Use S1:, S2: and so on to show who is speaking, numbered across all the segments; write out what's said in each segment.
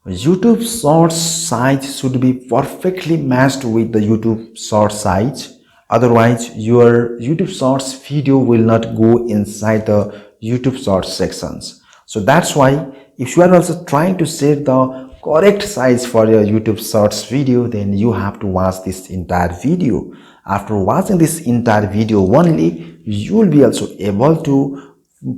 S1: YouTube Shorts size should be perfectly matched with the YouTube Shorts size. Otherwise, your YouTube Shorts video will not go inside the YouTube Shorts sections. So that's why if you are also trying to set the correct size for your YouTube Shorts video, then you have to watch this entire video. After watching this entire video only, you will be also able to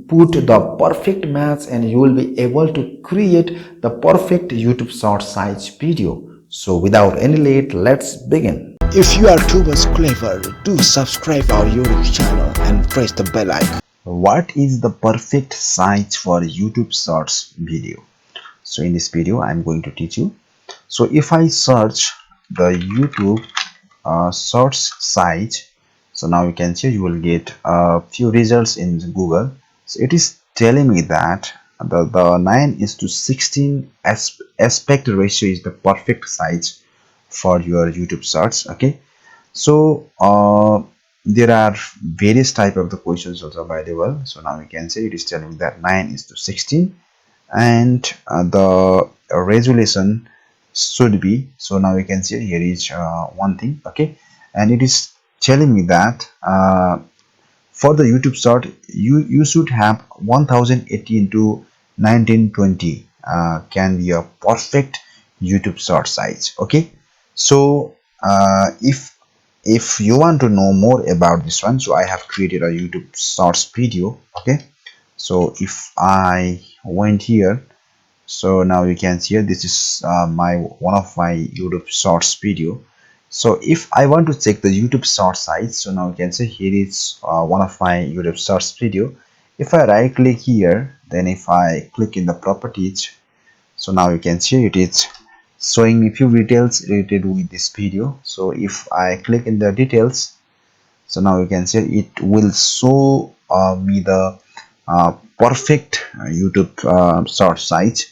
S1: put the perfect match and you will be able to create the perfect YouTube short size video. So without any late, let's begin.
S2: If you are too much clever, do subscribe our YouTube channel and press the bell icon.
S3: What is the perfect size for YouTube Shorts video? So in this video I'm going to teach you. So if I search the YouTube Shorts size, so now you can see you will get a few results in Google. So it is telling me that the 9:16 aspect ratio is the perfect size for your YouTube Shorts. Okay, so there are various type of the questions also available. So now you can see it is telling that 9:16 and the resolution should be, so now you can see here is one thing. Okay, and it is telling me that for the YouTube short you should have 1080 into 1920 can be a perfect YouTube short size. Okay, so if you want to know more about this one, so I have created a YouTube Shorts video. Okay, so if I went here, so now you can see here, this is one of my YouTube Shorts video. So if I want to check the YouTube short size, so now you can see here is one of my YouTube Shorts video. If I right click here, then if I click in the properties, so now you can see it is showing me few details related with this video. So if I click in the details, so now you can see it will show me the perfect YouTube short size.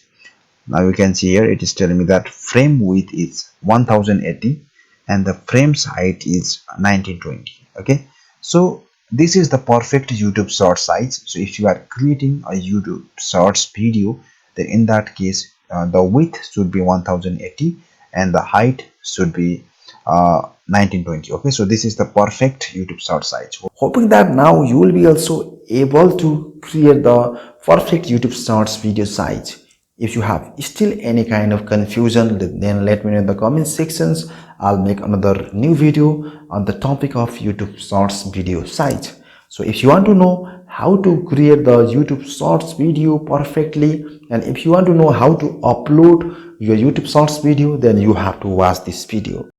S3: Now you can see here it is telling me that frame width is 1080 and the frames height is 1920. Okay, so this is the perfect YouTube short size. So if you are creating a YouTube Shorts video, then in that case the width should be 1080 and the height should be 1920. Okay, so this is the perfect YouTube short size.
S1: Hoping that now you will be also able to create the perfect YouTube Shorts video size. If you have still any kind of confusion, then let me know in the comment sections. I'll make another new video on the topic of YouTube Shorts video size. So if you want to know how to create the YouTube Shorts video perfectly, and if you want to know how to upload your YouTube Shorts video, then you have to watch this video.